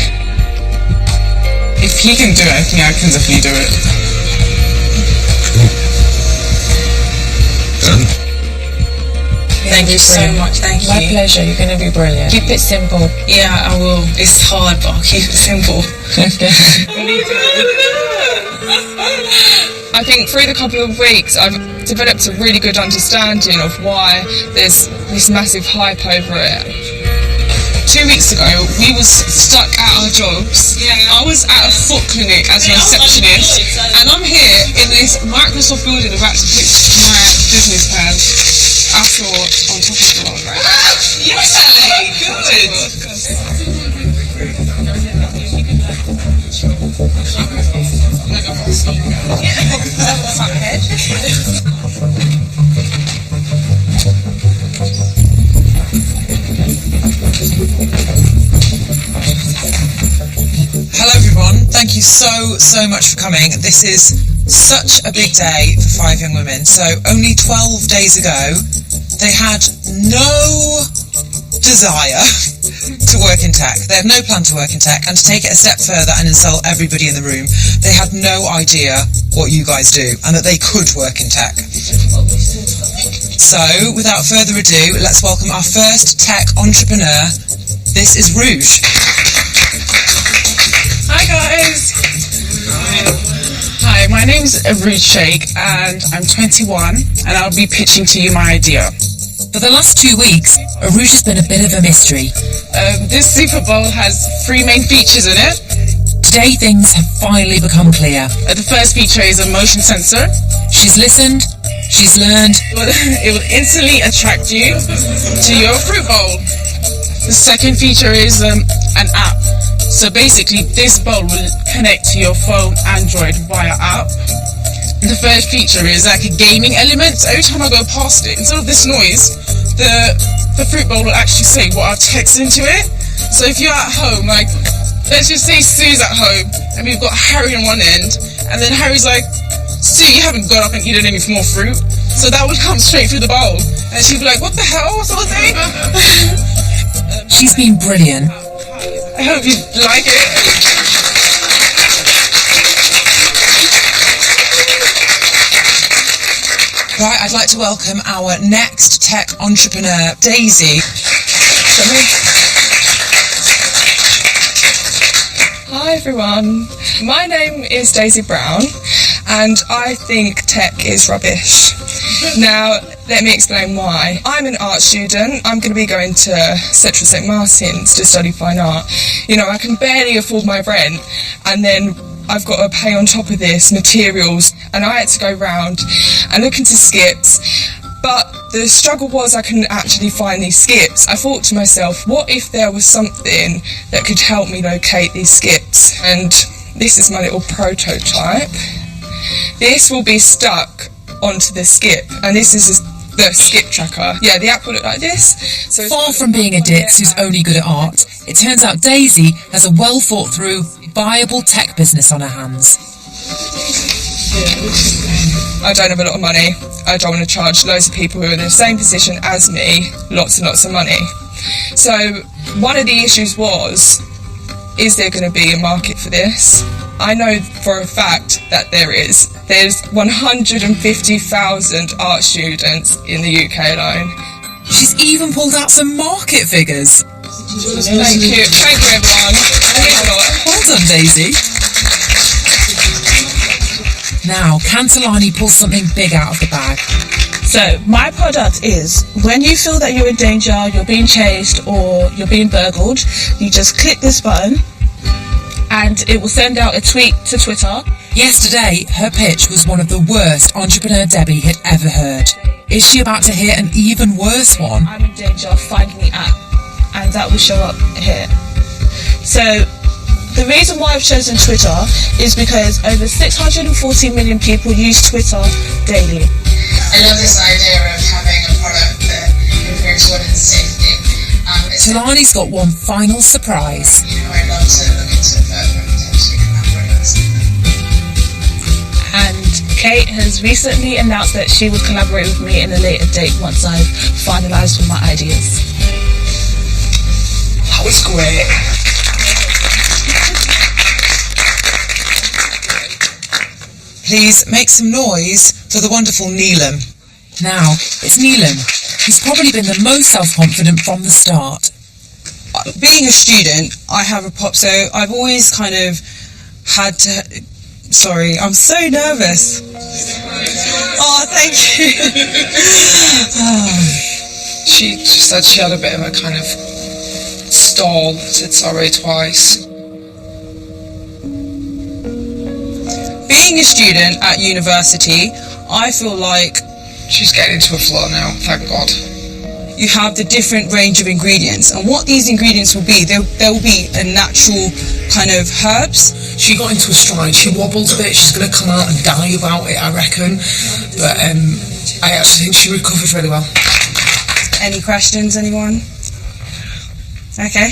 If he can do it, I think I can definitely do it. Thank you so much. Thank you. My pleasure. You're going to be brilliant. Keep it simple. Yeah, I will. It's hard, but I'll keep it simple. I think through the couple of weeks I've developed a really good understanding of why there's this massive hype over it. 2 weeks ago we was stuck at our jobs. I was at a foot clinic as a receptionist and I'm here in this Microsoft building about to pitch my business plan. I thought on top of the world, right? Yes, Hello everyone, thank you so much for coming. This is such a big day for 5 young women. So only 12 days ago, they had no desire to work in tech. They had no plan to work in tech, and to take it a step further and insult everybody in the room, they had no idea what you guys do and that they could work in tech. So without further ado, let's welcome our first tech entrepreneur. This is Rouge. Hi guys! Hi, my name's Rouge Sheikh and I'm 21 and I'll be pitching to you my idea. For the last 2 weeks, Rouge has been a bit of a mystery. This Super Bowl has 3 main features in it. Today things have finally become clear. The first feature is a motion sensor. She's listened, she's learned. It will instantly attract you to your fruit bowl. The second feature is an app. So basically this bowl will connect to your phone Android via app. The third feature is like a gaming element. So every time I go past it, instead of this noise, the fruit bowl will actually say what I've texted into it. So if you're at home, like let's just say Sue's at home and we've got Harry on one end, and then Harry's like, Sue, you haven't got up and eaten any more fruit. So that would come straight through the bowl and she'd be like, what the hell, sort of thing. She's been brilliant. I hope you like it. Right, I'd like to welcome our next tech entrepreneur, Daisy. Hi everyone, my name is Daisy Brown and I think tech is rubbish. Now, let me explain why. I'm an art student. I'm going to be going to Central St Martin's to study fine art. You know, I can barely afford my rent, and then I've got to pay on top of this materials, and I had to go round and look into skips. But the struggle was I couldn't actually find these skips. I thought to myself, what if there was something that could help me locate these skips? And this is my little prototype. This will be stuck onto the skip, and this is the skip tracker. Yeah, the app will look like this. So far from being a ditz who's only good at art, it turns out Daisy has a well thought through, viable tech business on her hands. I don't have a lot of money. I don't want to charge loads of people who are in the same position as me lots and lots of money. So one of the issues was, is there going to be a market for this? I know for a fact that there is. There's 150,000 art students in the UK alone. She's even pulled out some market figures. Thank you. Thank you, everyone. Well done, Daisy. Now, can Talani pull something big out of the bag? So, my product is, when you feel that you're in danger, you're being chased, or you're being burgled, you just click this button, and it will send out a tweet to Twitter. Yesterday, her pitch was one of the worst Entrepreneur Debbie had ever heard. Is she about to hear an even worse one? I'm in danger, find me at, and that will show up here. So, the reason why I've chosen Twitter is because over 640 million people use Twitter daily. I love this idea of having a product that improves women's safety. Talani's got one final surprise. I'd love to look into further and potentially collaborate. And Kate has recently announced that she would collaborate with me in a later date once I've finalised all my ideas. That was great. Please make some noise for the wonderful Neelam. Now, it's Neelam. He's probably been the most self-confident from the start. Being a student, I have a pop, so I've always kind of had to... Sorry, I'm so nervous. Oh, thank you. She said she had a bit of a kind of stall, said sorry twice. Being a student at university, I feel like... She's getting into a flow now, thank God. You have the different range of ingredients, and what these ingredients will be, they'll be a natural kind of herbs. She got into a stride, she wobbled a bit, she's going to come out and die about it, I reckon. But I actually think she recovered really well. Any questions, anyone? Okay.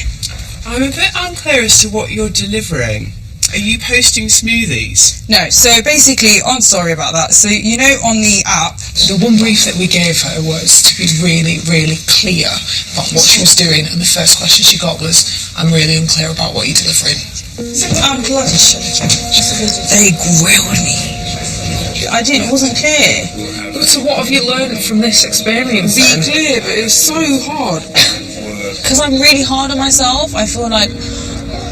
I'm a bit unclear as to what you're delivering. Are you posting smoothies? No, so basically, I'm sorry about that. So, you know, on the app... The one brief that we gave her was to be really, really clear about what she was doing, and the first question she got was, I'm really unclear about what you're delivering. I'm bloody sure. They grilled me. It wasn't clear. So what have you learned from this experience? Be clear, but it was so hard. Because I'm really hard on myself. I feel like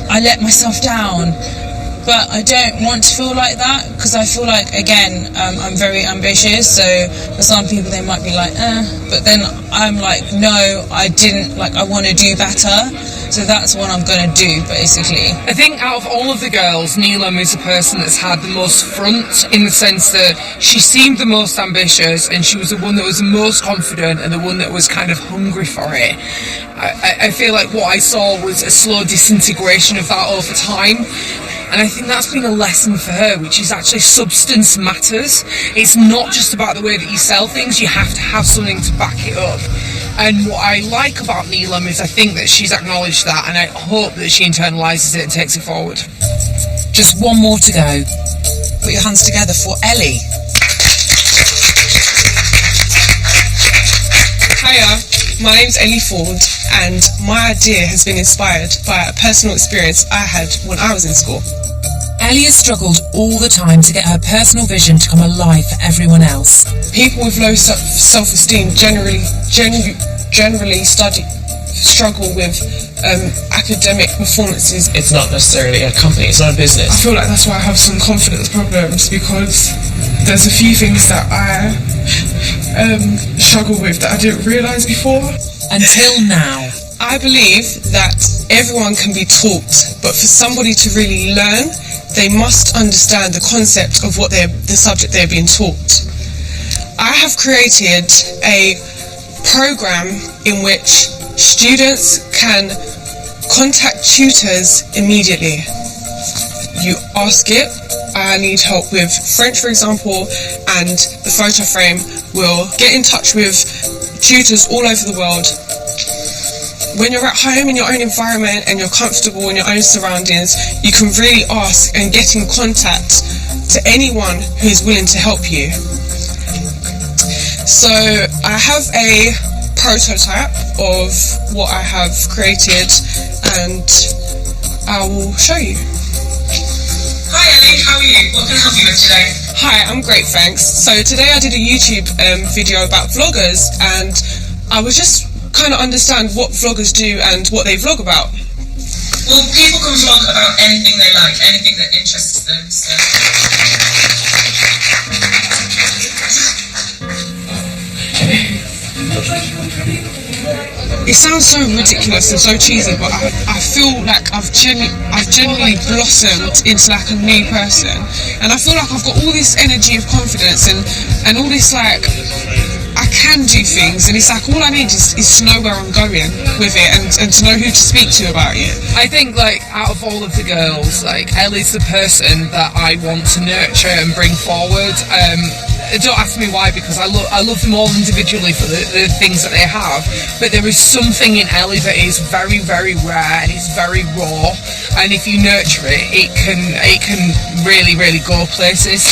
I let myself down. But I don't want to feel like that, because I feel like, again, I'm very ambitious, so for some people they might be like, but then I'm like, no, I didn't, like, I want to do better, so that's what I'm going to do, basically. I think out of all of the girls, Neelam is the person that's had the most front, in the sense that she seemed the most ambitious, and she was the one that was the most confident, and the one that was kind of hungry for it. I feel like what I saw was a slow disintegration of that over time. And I think that's been a lesson for her, which is actually substance matters. It's not just about the way that you sell things, you have to have something to back it up. And what I like about Neelam is I think that she's acknowledged that, and I hope that she internalises it and takes it forward. Just one more to go. Put your hands together for Ellie. Hiya, my name's Ellie Ford, and my idea has been inspired by a personal experience I had when I was in school. Ellie has struggled all the time to get her personal vision to come alive for everyone else. People with low self-esteem generally struggle with academic performances. It's not necessarily a company, it's not a business. I feel like that's why I have some confidence problems, because there's a few things that I struggle with that I didn't realise before. Until now. I believe that everyone can be taught, but for somebody to really learn, they must understand the concept of what the subject they're being taught. I have created a program in which students can contact tutors immediately. You ask it, I need help with French, for example, and the photo frame will get in touch with tutors all over the world. When you're at home in your own environment and you're comfortable in your own surroundings, you can really ask and get in contact to anyone who is willing to help you. So I have a prototype of what I have created, and I will show you. Hi Ellie, how are you? What can I help you with today? Hi, I'm great, thanks. So today I did a YouTube video about vloggers, and I was just kind of understand what vloggers do and what they vlog about. Well, people can vlog about anything they like, anything that interests them. So. It sounds so ridiculous and so cheesy, but I feel like I've genuinely blossomed into like a new person, and I feel like I've got all this energy of confidence and all this like I can do things, and it's like all I need is to know where I'm going with it and to know who to speak to about it. I think like out of all of the girls, like Ellie's the person that I want to nurture and bring forward. Don't ask me why, because I love them all individually for the things that they have, but there is something in Ellie that is very, very rare and it's very raw, and if you nurture it, it can really, really go places.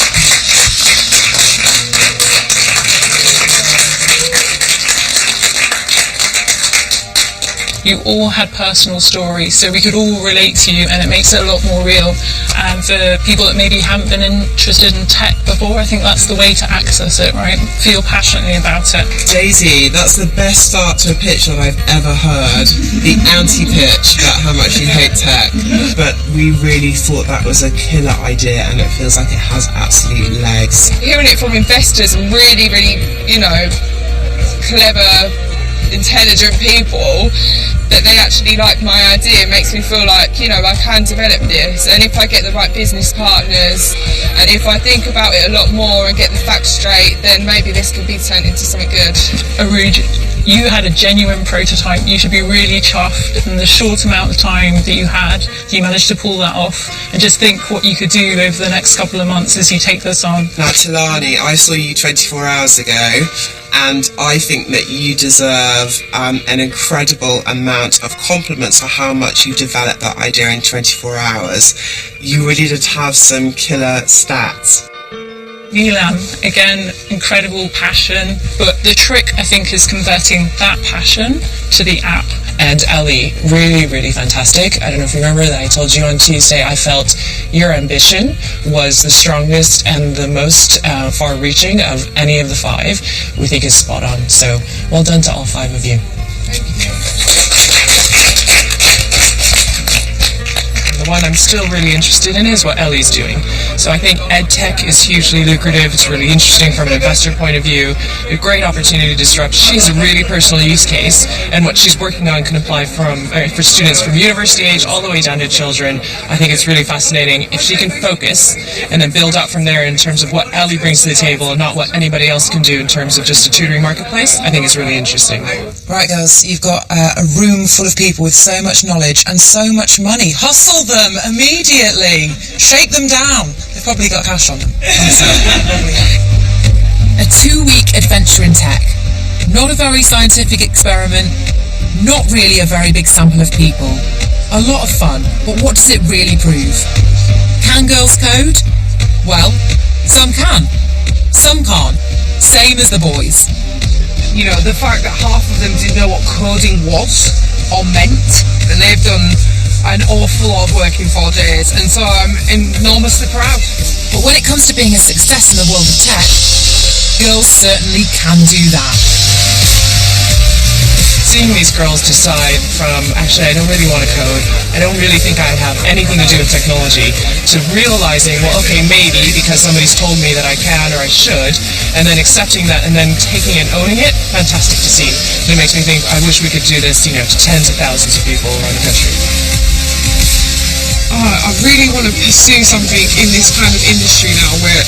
You all had personal stories, so we could all relate to you, and it makes it a lot more real. And for people that maybe haven't been interested in tech before, I think that's the way to access it, right? Feel passionately about it. Daisy, that's the best start to a pitch that I've ever heard. The anti-pitch about how much you hate tech. But we really thought that was a killer idea, and it feels like it has absolute legs. Hearing it from investors and really, really, clever, intelligent people, that they actually like my idea, makes me feel like, I can develop this. And if I get the right business partners, and if I think about it a lot more and get the facts straight, then maybe this could be turned into something good. Arooj, you had a genuine prototype. You should be really chuffed. In the short amount of time that you had, you managed to pull that off. And just think what you could do over the next couple of months as you take this on. Now, Talani, I saw you 24 hours ago, and I think that you deserve an incredible amount of compliments for how much you developed that idea in 24 hours. You really did have some killer stats. Neelam, again, incredible passion, but the trick, I think, is converting that passion to the app. And Ellie, really, really fantastic. I don't know if you remember that I told you on Tuesday, I felt your ambition was the strongest and the most far-reaching of any of the 5. We think is spot on. So, well done to all 5 of you. The one I'm still really interested in is what Ellie's doing. So I think EdTech is hugely lucrative. It's really interesting from an investor point of view. A great opportunity to disrupt. She has a really personal use case, and what she's working on can apply for students from university age all the way down to children. I think it's really fascinating. If she can focus and then build up from there in terms of what Ellie brings to the table and not what anybody else can do in terms of just a tutoring marketplace, I think it's really interesting. Right, girls, you've got a room full of people with so much knowledge and so much money. Hustle them immediately. Shake them down. They've probably got cash on them. A 2-week adventure in tech. Not a very scientific experiment. Not really a very big sample of people. A lot of fun, but what does it really prove? Can girls code? Well, some can. Some can't. Same as the boys. The fact that half of them didn't know what coding was or meant, and they've done an awful lot of work in 4 days, and so I'm enormously proud. But when it comes to being a success in the world of tech, girls certainly can do that. Seeing these girls decide from, actually, I don't really want to code, I don't really think I have anything to do with technology, to realizing, well, okay, maybe because somebody's told me that I can or I should, and then accepting that and then taking and owning it, fantastic to see. It makes me think, I wish we could do this, to tens of thousands of people around the country. I really want to pursue something in this kind of industry now where,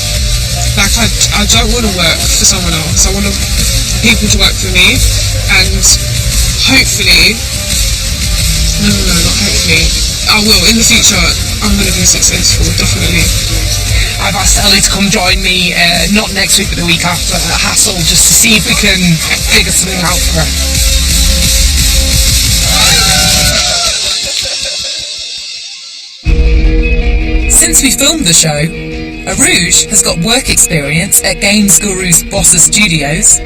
like, I don't want to work for someone else. I want people to work for me, and hopefully, not hopefully, I will, in the future, I'm going to be successful, definitely. I've asked Ellie to come join me, not next week but the week after, at Hassle, just to see if we can figure something out for her. Since we filmed the show, Arooj has got work experience at Games Guru's Bossa Studios.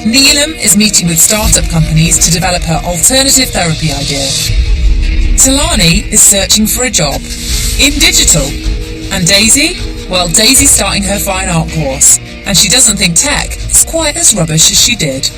Neelam is meeting with startup companies to develop her alternative therapy idea. Talani is searching for a job in digital. And Daisy? Well, Daisy's starting her fine art course, and she doesn't think tech is quite as rubbish as she did.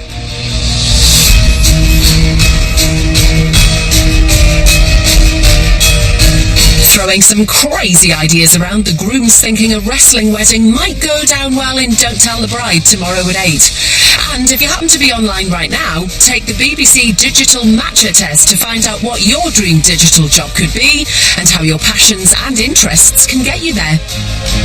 throwing some crazy ideas around, the groom's thinking a wrestling wedding might go down well in Don't Tell the Bride tomorrow at 8. And if you happen to be online right now, take the BBC Digital Matcha Test to find out what your dream digital job could be and how your passions and interests can get you there.